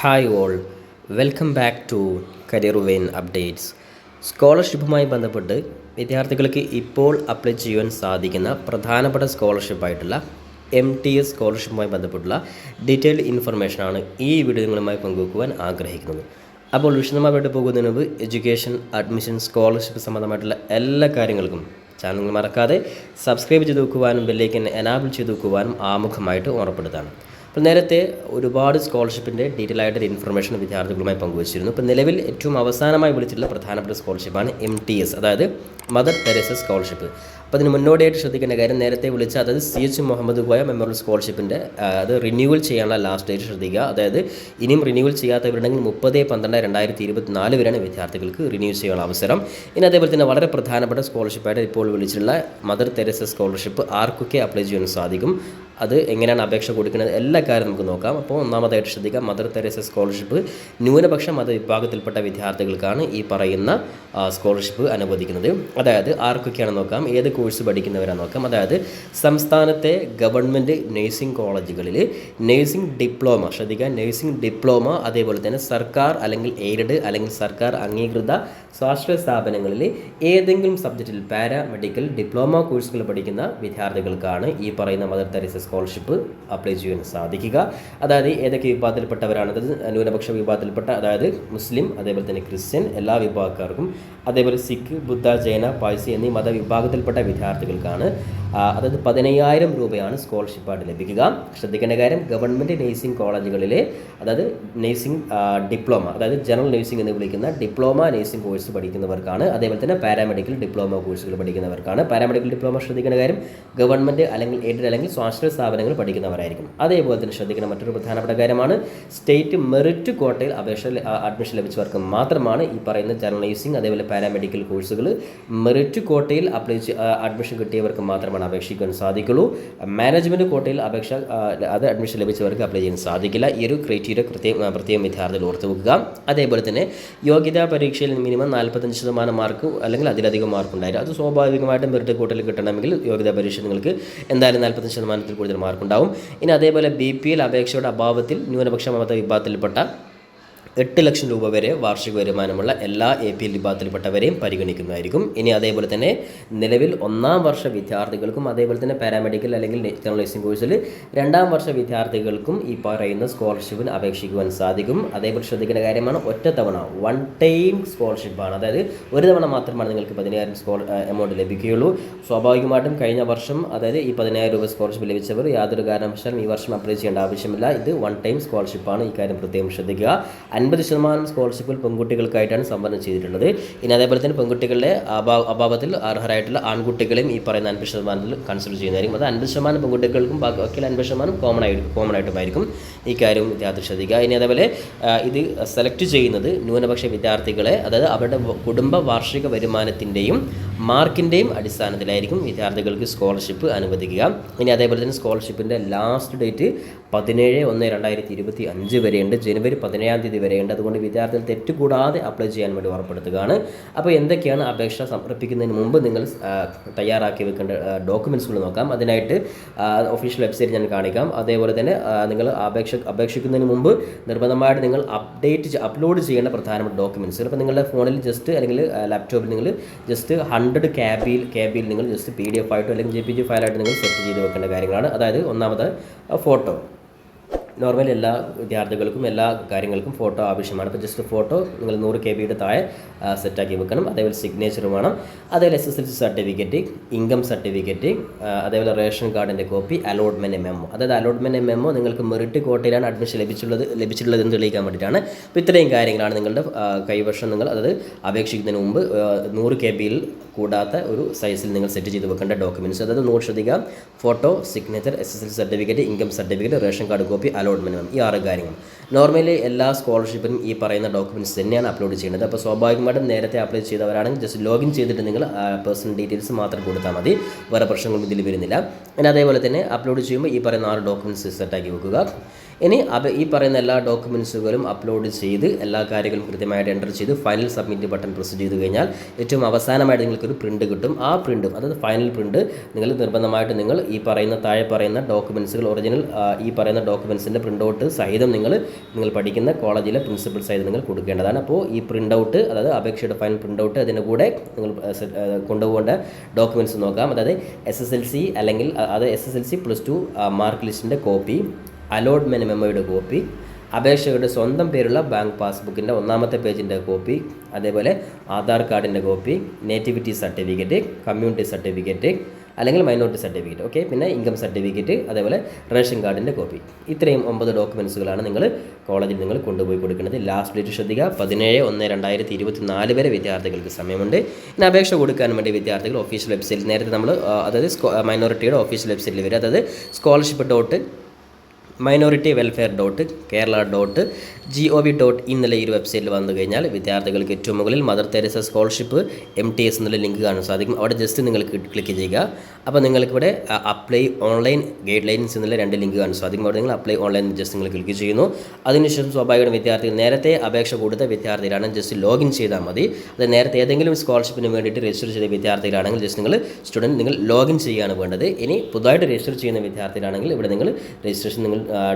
Hi all, welcome back to career vein updates. സ്കോളർഷിപ്പുമായി ബന്ധപ്പെട്ട് വിദ്യാർത്ഥികൾക്ക് ഇപ്പോൾ അപ്ലൈ ചെയ്യുവാൻ സാധിക്കുന്ന പ്രധാനപ്പെട്ട സ്കോളർഷിപ്പായിട്ടുള്ള MTS സ്കോളർഷിപ്പുമായി ബന്ധപ്പെട്ടുള്ള ഡീറ്റെയിൽഡ് ഇൻഫർമേഷനാണ് ഈ വീഡിയോ നിങ്ങളുമായി പങ്കുവെക്കുവാൻ ആഗ്രഹിക്കുന്നത്. അപ്പോൾ വിശദമായിട്ട് പോകുന്നതിന് മുമ്പ് എഡ്യൂക്കേഷൻ, അഡ്മിഷൻ, സ്കോളർഷിപ്പ് സംബന്ധമായിട്ടുള്ള എല്ലാ കാര്യങ്ങൾക്കും ചാനൽ മറക്കാതെ സബ്സ്ക്രൈബ് ചെയ്ത് വെക്കുവാനും ബെല്ലൈക്കൻ എനാബിൾ ചെയ്ത് വെക്കുവാനും ആമുഖമായിട്ട് ഓർമ്മപ്പെടുത്താണ്. അപ്പോൾ നേരത്തെ ഒരുപാട് സ്കോളർഷിപ്പിൻ്റെ ഡീറ്റെയിൽ ആയിട്ടൊരു ഇൻഫർമേഷൻ വിദ്യാർത്ഥികളുമായി പങ്കുവച്ചിരുന്നു. ഇപ്പോൾ നിലവിൽ ഏറ്റവും അവസാനമായി വിളിച്ചിട്ടുള്ള പ്രധാനപ്പെട്ട സ്കോളർഷിപ്പാണ് MTS, അതായത് മദർ തെരേസ സ്കോളർഷിപ്പ്. അപ്പോൾ അതിന് മുന്നോടിയായിട്ട് ശ്രദ്ധിക്കേണ്ട കാര്യം, നേരത്തെ വിളിച്ച അതായത് CH മുഹമ്മദ് കോയ മെമ്മോറിയൽ സ്കോളർഷിപ്പിൻ്റെ അത് റിന്യൂവൽ ചെയ്യാനുള്ള ലാസ്റ്റ് ഡേറ്റ് ശ്രദ്ധിക്കുക. അതായത് ഇനിയും റിന്യൂവൽ ചെയ്യാത്തവരുണ്ടെങ്കിൽ 30/12/2024 വരെയാണ് വിദ്യാർത്ഥികൾക്ക് റിന്യൂ ചെയ്യാനുള്ള അവസരം. ഇനി അതേപോലെ തന്നെ വളരെ പ്രധാനപ്പെട്ട സ്കോളർഷിപ്പായിട്ട് ഇപ്പോൾ വിളിച്ചിട്ടുള്ള മദർ തെരേസ സ്കോളർഷിപ്പ് ആർക്കൊക്കെ അപ്ലൈ ചെയ്യാൻ സാധിക്കും, അത് എങ്ങനെയാണ് അപേക്ഷ കൊടുക്കുന്നത്, എല്ലാ കാര്യം നമുക്ക് നോക്കാം. അപ്പോൾ ഒന്നാമതായിട്ട് ശ്രദ്ധിക്കുക, മദർ തെരേസ സ്കോളർഷിപ്പ് ന്യൂനപക്ഷ മതവിഭാഗത്തിൽപ്പെട്ട വിദ്യാർത്ഥികൾക്കാണ് ഈ പറയുന്ന സ്കോളർഷിപ്പ് അനുവദിക്കുന്നത്. അതായത് ആർക്കൊക്കെയാണ് നോക്കാം, ഏത് കോഴ്സ് പഠിക്കുന്നവരാണ് നോക്കാം. അതായത് സംസ്ഥാനത്തെ ഗവൺമെൻറ് നഴ്സിംഗ് കോളേജുകളിൽ നഴ്സിംഗ് ഡിപ്ലോമ, ശ്രദ്ധിക്കുക, നഴ്സിംഗ് ഡിപ്ലോമ, അതേപോലെ തന്നെ സർക്കാർ അല്ലെങ്കിൽ എയ്ഡഡ് അല്ലെങ്കിൽ സർക്കാർ അംഗീകൃത സ്വാശ്രയ സ്ഥാപനങ്ങളിൽ ഏതെങ്കിലും സബ്ജക്റ്റിൽ പാരാമെഡിക്കൽ ഡിപ്ലോമ കോഴ്സുകൾ പഠിക്കുന്ന വിദ്യാർത്ഥികൾക്കാണ് ഈ പറയുന്ന മദർ തെരേസ സ്കോളർഷിപ്പ് അപ്ലൈ ചെയ്യാൻ സാധിക്കുക. അതായത് ഏതൊക്കെ വിഭാഗത്തിൽപ്പെട്ടവരാണ്, അതായത് ന്യൂനപക്ഷ വിഭാഗത്തിൽപ്പെട്ട, അതായത് മുസ്ലിം, അതേപോലെ തന്നെ ക്രിസ്ത്യൻ, എല്ലാ വിഭാഗക്കാർക്കും, അതേപോലെ സിഖ്, ബുദ്ധ, ജൈന, പാഴ്സി എന്നീ മതവിഭാഗത്തിൽപ്പെട്ട വിദ്യാർത്ഥികൾക്കാണ്. അതായത് 15,000 രൂപയാണ് സ്കോളർഷിപ്പായിട്ട് ലഭിക്കുക. ശ്രദ്ധിക്കേണ്ട കാര്യം, ഗവൺമെൻറ് നഴ്സിംഗ് കോളേജുകളിലെ അതായത് നഴ്സിംഗ് ഡിപ്ലോമ, അതായത് ജനറൽ നഴ്സിംഗ് എന്ന് വിളിക്കുന്ന ഡിപ്ലോമ നഴ്സിംഗ് കോഴ്സ് പഠിക്കുന്നവർക്കാണ്. അതേപോലെ തന്നെ പാരാമെഡിക്കൽ ഡിപ്ലോമ കോഴ്സുകൾ പഠിക്കുന്നവർക്കാണ്. പാരാമെഡിക്കൽ ഡിപ്ലോമ ശ്രദ്ധിക്കേണ്ട കാര്യം, ഗവൺമെൻറ് അല്ലെങ്കിൽ എയ്ഡഡ് അല്ലെങ്കിൽ സ്വാശ്രയ സ്ഥാപനങ്ങൾ പഠിക്കുന്നവരായിരിക്കും. അതേപോലെ തന്നെ ശ്രദ്ധിക്കുന്ന മറ്റൊരു പ്രധാനപ്പെട്ട കാര്യമാണ്, സ്റ്റേറ്റ് മെറിറ്റ് കോട്ടയിൽ അഡ്മിഷൻ ലഭിച്ചവർക്ക് മാത്രമാണ് ഈ പറയുന്ന ജനറൽ നഴ്സിംഗ് അതേപോലെ പാരാമെഡിക്കൽ കോഴ്സുകൾ മെറിറ്റ് കോട്ടയിൽ അഡ്മിഷൻ കിട്ടിയവർക്ക് മാത്രമാണ് അപേക്ഷിക്കാൻ സാധിക്കുള്ളൂ. മാനേജ്മെൻറ്റ് കോട്ടയിൽ അഡ്മിഷൻ ലഭിച്ചവർക്ക് അപ്ലൈ ചെയ്യാൻ സാധിക്കില്ല. ഈ ഒരു ക്രൈറ്റീരിയ പ്രത്യേകം വിദ്യാർത്ഥികൾ ഓർത്തു വെക്കുക. അതേപോലെ തന്നെ യോഗ്യതാ പരീക്ഷയിൽ മിനിമം 45% മാർക്ക് അല്ലെങ്കിൽ അതിലധികം മാർക്ക് ഉണ്ടായിരുന്നു. അത് സ്വാഭാവികമായിട്ടും മെറിറ്റ് കോട്ടയിൽ കിട്ടണമെങ്കിൽ യോഗ്യതാ പരീക്ഷ നിങ്ങൾക്ക് എന്തായാലും 45% കൂടുതൽ മാർക്കുണ്ടാവും. ഇനി അതേപോലെ BPL അപേക്ഷയുടെ അഭാവത്തിൽ ന്യൂനപക്ഷ മത വിഭാഗത്തിൽപ്പെട്ട 8 ലക്ഷം രൂപ വരെ വാർഷിക വരുമാനമുള്ള എല്ലാ APL വിഭാഗത്തിൽപ്പെട്ടവരെയും പരിഗണിക്കുന്നതായിരിക്കും. ഇനി അതേപോലെ തന്നെ നിലവിൽ 1-ാം വർഷ വിദ്യാർത്ഥികൾക്കും അതേപോലെ തന്നെ പാരാമെഡിക്കൽ അല്ലെങ്കിൽ ജനറൽ നഴ്സിംഗ് കോഴ്സിൽ 2-ാം വർഷ വിദ്യാർത്ഥികൾക്കും ഈ പറയുന്ന സ്കോളർഷിപ്പിന് അപേക്ഷിക്കുവാൻ സാധിക്കും. അതേപോലെ ശ്രദ്ധിക്കേണ്ട കാര്യമാണ്, ഒറ്റത്തവണ വൺ ടൈം സ്കോളർഷിപ്പാണ്. അതായത് ഒരു തവണ മാത്രമാണ് നിങ്ങൾക്ക് 15,000 എമൗണ്ട് ലഭിക്കുകയുള്ളൂ. സ്വാഭാവികമായിട്ടും കഴിഞ്ഞ വർഷം അതായത് ഈ 15,000 രൂപ സ്കോളർഷിപ്പ് ലഭിച്ചവർ യാതൊരു കാരണവശാലും ഈ വർഷം അപ്ലൈ ചെയ്യേണ്ട ആവശ്യമില്ല. ഇത് വൺ ടൈം സ്കോളർഷിപ്പാണ്. ഈ കാര്യം പ്രത്യേകം ശ്രദ്ധിക്കുക. 50% സ്കോളർഷിപ്പിൽ പെൺകുട്ടികൾക്കായിട്ടാണ് സംവരണം ചെയ്തിട്ടുള്ളത്. ഇനി അതേപോലെ തന്നെ പെൺകുട്ടികളുടെ അഭാവത്തിൽ അർഹരായിട്ടുള്ള ആൺകുട്ടികളെയും ഈ പറയുന്ന 50% കൺസിഡർ ചെയ്യുന്നതായിരിക്കും. അത് 50% പെൺകുട്ടികൾക്കും ബാക്കിയുള്ള 50% കോമൺ ആയിട്ടുമായിരിക്കും. ഈ കാര്യം വിദ്യാർത്ഥി ശ്രദ്ധിക്കുക. ഇനി അതേപോലെ ഇത് സെലക്ട് ചെയ്യുന്നത് ന്യൂനപക്ഷ വിദ്യാർത്ഥികളെ, അതായത് അവരുടെ കുടുംബ വാർഷിക വരുമാനത്തിൻ്റെയും മാർക്കിൻ്റെയും അടിസ്ഥാനത്തിലായിരിക്കും വിദ്യാർത്ഥികൾക്ക് സ്കോളർഷിപ്പ് അനുവദിക്കുക. ഇനി അതേപോലെ തന്നെ സ്കോളർഷിപ്പിൻ്റെ ലാസ്റ്റ് ഡേറ്റ് 17/1/2025 വരെയുണ്ട്. ജനുവരി 17-ാം തീയതി വരെയുണ്ട്. അതുകൊണ്ട് വിദ്യാർത്ഥികൾ തെറ്റുകൂടാതെ അപ്ലൈ ചെയ്യാൻ വേണ്ടി ഓർപ്പെടുത്തുകയാണ്. അപ്പോൾ എന്തൊക്കെയാണ് അപേക്ഷ സമർപ്പിക്കുന്നതിന് മുമ്പ് നിങ്ങൾ തയ്യാറാക്കി വെക്കേണ്ട ഡോക്യുമെൻറ്റ്സുകൾ നോക്കാം. അതിനായിട്ട് ഒഫീഷ്യൽ വെബ്സൈറ്റ് ഞാൻ കാണിക്കാം. അതേപോലെ തന്നെ നിങ്ങൾ അപേക്ഷിക്കുന്നതിന് മുമ്പ് നിർബന്ധമായിട്ട് നിങ്ങൾ അപ്ലോഡ് ചെയ്യേണ്ട പ്രധാനപ്പെട്ട ഡോക്യുമെൻറ്റ്സ്. അപ്പോൾ നിങ്ങളുടെ ഫോണിൽ ജസ്റ്റ് അല്ലെങ്കിൽ ലാപ്ടോപ്പിൽ നിങ്ങൾ ജസ്റ്റ് 100 KB നിങ്ങൾ ജസ്റ്റ് PDF ആയിട്ടോ അല്ലെങ്കിൽ JPG ഫയലായിട്ട് നിങ്ങൾ സെറ്റ് ചെയ്ത് വെക്കേണ്ട കാര്യങ്ങളാണ്. അതായത് ഒന്നാമത് ഫോട്ടോ, നോർമലി എല്ലാ വിദ്യാർത്ഥികൾക്കും എല്ലാ കാര്യങ്ങൾക്കും ഫോട്ടോ ആവശ്യമാണ്. അപ്പോൾ ജസ്റ്റ് ഫോട്ടോ നിങ്ങൾ 100 KB താഴെ സെറ്റാക്കി വെക്കണം. അതേപോലെ സിഗ്നേച്ചർ വേണം. അതേപോലെ SSLC സർട്ടിഫിക്കറ്റ്, ഇൻകം സർട്ടിഫിക്കറ്റ്, അതേപോലെ റേഷൻ കാർഡിൻ്റെ കോപ്പി, അലോട്ട്മെൻറ്റ് മെമ്മോ. അതായത് അലോട്ട്മെൻറ്റ് മെമ്മോ നിങ്ങൾക്ക് മെറിറ്റ് കോട്ടയിലാണ് അഡ്മിഷൻ ലഭിച്ചിട്ടുള്ളതെന്ന് തെളിയിക്കാൻ വേണ്ടിയിട്ടാണ്. അപ്പോൾ ഇത്രയും കാര്യങ്ങളാണ് നിങ്ങളുടെ കൈവശം നിങ്ങൾ അതായത് അപേക്ഷിക്കുന്നതിന് മുമ്പ് 100 KB കൂടാത്ത ഒരു സൈസിൽ നിങ്ങൾ സെറ്റ് ചെയ്ത് വെക്കേണ്ട ഡോക്യുമെൻറ്റ്സ്. അതായത് നോട്ട് ശ്രദ്ധിക്കുക, photo, signature, SSLC certificate, income certificate, ration card copy, allotment ഈ 6 കാര്യങ്ങൾ. നോർമലി എല്ലാ സ്കോളർഷിപ്പിനും ഈ പറയുന്ന ഡോക്യുമെൻറ്റ്സ് തന്നെയാണ് അപ്ലോഡ് ചെയ്യുന്നത്. അപ്പോൾ സ്വാഭാവികമായിട്ടും നേരത്തെ അപ്ലൈ ചെയ്തവരാണെങ്കിൽ ജസ്റ്റ് ലോഗിൻ ചെയ്തിട്ട് നിങ്ങൾ പേഴ്സണൽ ഡീറ്റെയിൽസ് മാത്രം കൊടുത്താൽ മതി. വേറെ പ്രശ്നങ്ങളൊന്നും ഇതിൽ വരുന്നില്ല. പിന്നെ അതേപോലെ തന്നെ അപ്ലോഡ് ചെയ്യുമ്പോൾ ഈ പറയുന്ന 6 ഡോക്യുമെൻറ്റ്സ് സെറ്റാക്കി വെക്കുക. ഇനി ഈ പറയുന്ന എല്ലാ ഡോക്യുമെൻറ്റ്സുകളും അപ്ലോഡ് ചെയ്ത് എല്ലാ കാര്യങ്ങളും കൃത്യമായിട്ട് എൻ്റർ ചെയ്ത് ഫൈനൽ സബ്മിറ്റ് ബട്ടൺ പ്രസ് ചെയ്ത് കഴിഞ്ഞാൽ ഏറ്റവും അവസാനമായിട്ട് നിങ്ങൾക്കൊരു പ്രിൻറ്റ് കിട്ടും. ആ പ്രിൻറ്റും അതായത് ഫൈനൽ പ്രിൻറ്റ് നിങ്ങൾ നിർബന്ധമായിട്ട് നിങ്ങൾ ഈ പറയുന്ന താഴെ പറയുന്ന ഡോക്യുമെൻറ്റ്സുകൾ ഒറിജിനൽ ഈ പറയുന്ന ഡോക്യുമെൻറ്റ്സിൻ്റെ പ്രിൻ്റ് ഔട്ട് സഹിതം നിങ്ങൾ പഠിക്കുന്ന കോളേജിലെ പ്രിൻസിപ്പൽ സഹിതം നിങ്ങൾ കൊടുക്കേണ്ടതാണ്. അപ്പോൾ ഈ പ്രിൻ്റ് ഔട്ട് അതായത് അപേക്ഷയുടെ ഫൈനൽ പ്രിൻ്റ് ഔട്ട് അതിൻ്റെ കൂടെ നിങ്ങൾ കൊണ്ടുപോകേണ്ട ഡോക്യുമെൻറ്റ്സ് നോക്കാം. അതായത് SSLC അല്ലെങ്കിൽ അത് SSLC +2 മാർക്ക് ലിസ്റ്റിൻ്റെ കോപ്പി, അലോട്ട്മെൻറ്റ് മെമ്മോയുടെ കോപ്പി, അപേക്ഷകരുടെ സ്വന്തം പേരുള്ള ബാങ്ക് പാസ്ബുക്കിൻ്റെ 1ാമത്തെ പേജിൻ്റെ കോപ്പി, അതേപോലെ ആധാർ കാർഡിൻ്റെ copy, nativity certificate, community certificate അല്ലെങ്കിൽ മൈനോറിറ്റി സർട്ടിഫിക്കറ്റ്, ഓക്കെ, പിന്നെ ഇൻകം സർട്ടിഫിക്കറ്റ്, അതേപോലെ റേഷൻ കാർഡിൻ്റെ കോപ്പി. ഇത്രയും 9 ഡോക്യുമെൻറ്റ്സുകളാണ് നിങ്ങൾ കോളേജിൽ നിങ്ങൾ കൊണ്ടുപോയി കൊടുക്കുന്നത്. ലാസ്റ്റ് ഡേറ്റ് ശ്രദ്ധിക്കുക, 17/1/2024 വരെ വിദ്യാർത്ഥികൾക്ക് സമയമുണ്ട്. ഇനി അപേക്ഷ കൊടുക്കാൻ വേണ്ടി വിദ്യാർത്ഥികൾ ഒഫീഷ്യൽ വെബ്സൈറ്റിൽ നേരത്തെ നമ്മൾ അതായത് മൈനോറിറ്റിയുടെ ഒഫീഷ്യൽ വെബ്സൈറ്റിൽ വരും. അതായത് scholarship.minority.welfare.kerala.gov.in എന്നുള്ള ഈ ഒരു വെബ്സൈറ്റിൽ വന്നു കഴിഞ്ഞാൽ വിദ്യാർത്ഥികൾക്ക് ഏറ്റവും മുകളിൽ മദർ തെരേസ സ്കോളർഷിപ്പ് MTS എന്നുള്ള ലിങ്ക് കാണാൻ സാധിക്കും. അവിടെ ജസ്റ്റ് നിങ്ങൾ ക്ലിക്ക് ചെയ്യുക. അപ്പോൾ നിങ്ങൾക്കിവിടെ അപ്ലൈ ഓൺലൈൻ ഗൈഡ് ലൈൻസ് എന്നുള്ള 2 ലിങ്ക് കാണാൻ സാധിക്കും. അവിടെ നിങ്ങൾ അപ്ലൈ ഓൺലൈൻ ജസ്റ്റ് നിങ്ങൾ ക്ലിക്ക് ചെയ്യുന്നു. അതിനുശേഷം സ്വാഭാവികമായും വിദ്യാർത്ഥികൾ നേരത്തെ അപേക്ഷ കൊടുത്ത വിദ്യാർത്ഥികളാണ് ജസ്റ്റ് ലോഗിൻ ചെയ്താൽ മതി. അത് നേരത്തെ ഏതെങ്കിലും സ്കോളർഷിപ്പിന് വേണ്ടിയിട്ട് രജിസ്റ്റർ ചെയ്ത വിദ്യാർത്ഥികളാണെങ്കിൽ ജസ്റ്റ് നിങ്ങൾ ലോഗിൻ ചെയ്യുകയാണ് വേണ്ടത്. ഇനി പുതുതായിട്ട് രജിസ്റ്റർ ചെയ്യുന്ന വിദ്യാർത്ഥികളാണെങ്കിൽ ഇവിടെ നിങ്ങൾ രജിസ്ട്രേഷൻ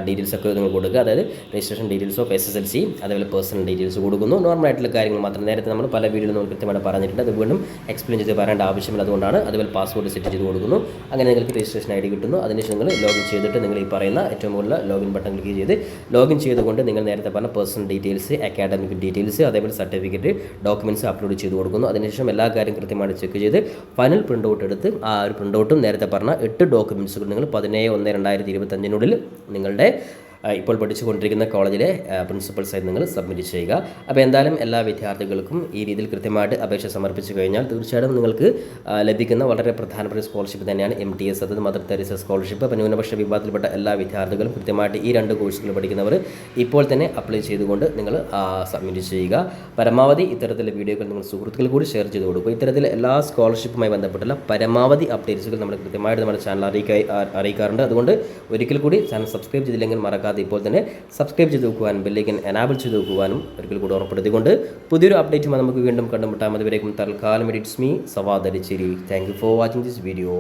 ഡീറ്റെയിൽസ് ഒക്കെ നിങ്ങൾ കൊടുക്കുക. അതായത് രജിസ്ട്രേഷൻ ഡീറ്റെയിൽസ് ഓഫ് SSLC, അതേപോലെ പേഴ്സണൽ ഡീറ്റെയിൽസ് കൊടുക്കുന്നു. നോർമലായിട്ടുള്ള കാര്യങ്ങൾ മാത്രം നേരത്തെ നമ്മൾ പല വീഡിയോയിൽ നമ്മൾ കൃത്യമായിട്ട് പറഞ്ഞിട്ടുണ്ട്. അത് വീണ്ടും എക്സ്പ്ലെയിൻ ചെയ്ത് പറയേണ്ട ആവശ്യമില്ല. അതുകൊണ്ടാണ്. അതുപോലെ പാസ്വേഡ് സെറ്റ് ചെയ്ത് കൊടുക്കുന്നു. അങ്ങനെ നിങ്ങൾക്ക് രജിസ്ട്രേഷൻ ID കിട്ടുന്നു. അതിനുശേഷം നിങ്ങൾ ലോഗിൻ ചെയ്തിട്ട് നിങ്ങൾ ഈ പറയുന്ന ഏറ്റവും കൂടുതൽ ലോഗിൻ ബട്ടൺ ക്ലിക്ക് ചെയ്ത് ലോഗിൻ ചെയ്തുകൊണ്ട് നിങ്ങൾ നേരത്തെ പറഞ്ഞ പേഴ്സണൽ ഡീറ്റെയിൽസ്, അക്കാഡമിക് ഡീറ്റെയിൽസ്, അതേപോലെ സർട്ടിഫിക്കറ്റ്, ഡോക്യുമെൻറ്റ്സ് അപ്ലോഡ് ചെയ്ത് കൊടുക്കുന്നു. അതിനുശേഷം എല്ലാ കാര്യം കൃത്യമായിട്ട് ചെക്ക് ചെയ്ത് ഫൈനൽ പ്രിൻ്റ് ഔട്ട് എടുത്ത് ആ ഒരു പ്രിൻ്റ് ഔട്ടും നേരത്തെ പറഞ്ഞ 8 ഡോക്യുമെൻറ്റ്സുകൾ നിങ്ങൾ 17/1/2025 നിങ്ങളുടെ ഇപ്പോൾ പഠിച്ചുകൊണ്ടിരിക്കുന്ന കോളേജിലെ പ്രിൻസിപ്പൽസായി നിങ്ങൾ സബ്മിറ്റ് ചെയ്യുക. അപ്പോൾ എന്തായാലും എല്ലാ വിദ്യാർത്ഥികൾക്കും ഈ രീതിയിൽ കൃത്യമായിട്ട് അപേക്ഷ സമർപ്പിച്ചു കഴിഞ്ഞാൽ തീർച്ചയായിട്ടും നിങ്ങൾക്ക് ലഭിക്കുന്ന വളരെ പ്രധാനപ്പെട്ട സ്കോളർഷിപ്പ് തന്നെയാണ് MTS, അതായത് മദർ തെരേസ സ്കോളർഷിപ്പ്. അപ്പോൾ ന്യൂനപക്ഷ വിഭാഗത്തിൽപ്പെട്ട എല്ലാ വിദ്യാർത്ഥികളും കൃത്യമായിട്ട് ഈ 2 കോഴ്സുകൾ പഠിക്കുന്നവർ ഇപ്പോൾ തന്നെ അപ്ലൈ ചെയ്തുകൊണ്ട് നിങ്ങൾ സബ്മിറ്റ് ചെയ്യുക. പരമാവധി ഇത്തരത്തിലുള്ള വീഡിയോകൾ നിങ്ങൾ സുഹൃത്തുക്കൾ കൂടി ഷെയർ ചെയ്ത് കൊടുക്കുക. ഇത്തരത്തിൽ എല്ലാ സ്കോളർഷിപ്പുമായി ബന്ധപ്പെട്ടുള്ള പരമാവധി അപ്ഡേറ്റ്സുകൾ നമ്മൾ കൃത്യമായിട്ട് നമ്മുടെ ചാനൽ അറിയിക്കാറുണ്ട്. അതുകൊണ്ട് ഒരിക്കൽ കൂടി ചാനൽ സബ്സ്ക്രൈബ് ചെയ്തില്ലെങ്കിൽ മറക്കാതെ ഇപ്പോൾ തന്നെ സബ്സ്ക്രൈബ് ചെയ്ത് വെക്കുവാനും ബെല്ലൈക്കൻ എനാബിൾ ചെയ്ത് വെക്കുവാനും ഒരിക്കൽ കൂടി ഓർമ്മപ്പെടുത്തിക്കൊണ്ട് പുതിയൊരു അപ്ഡേറ്റുമായി നമുക്ക് വീണ്ടും കണ്ടുമുട്ടാം. അതുവരേക്കും തൽക്കാലം it's me Sawad Aricheri. Thank you for watching this video.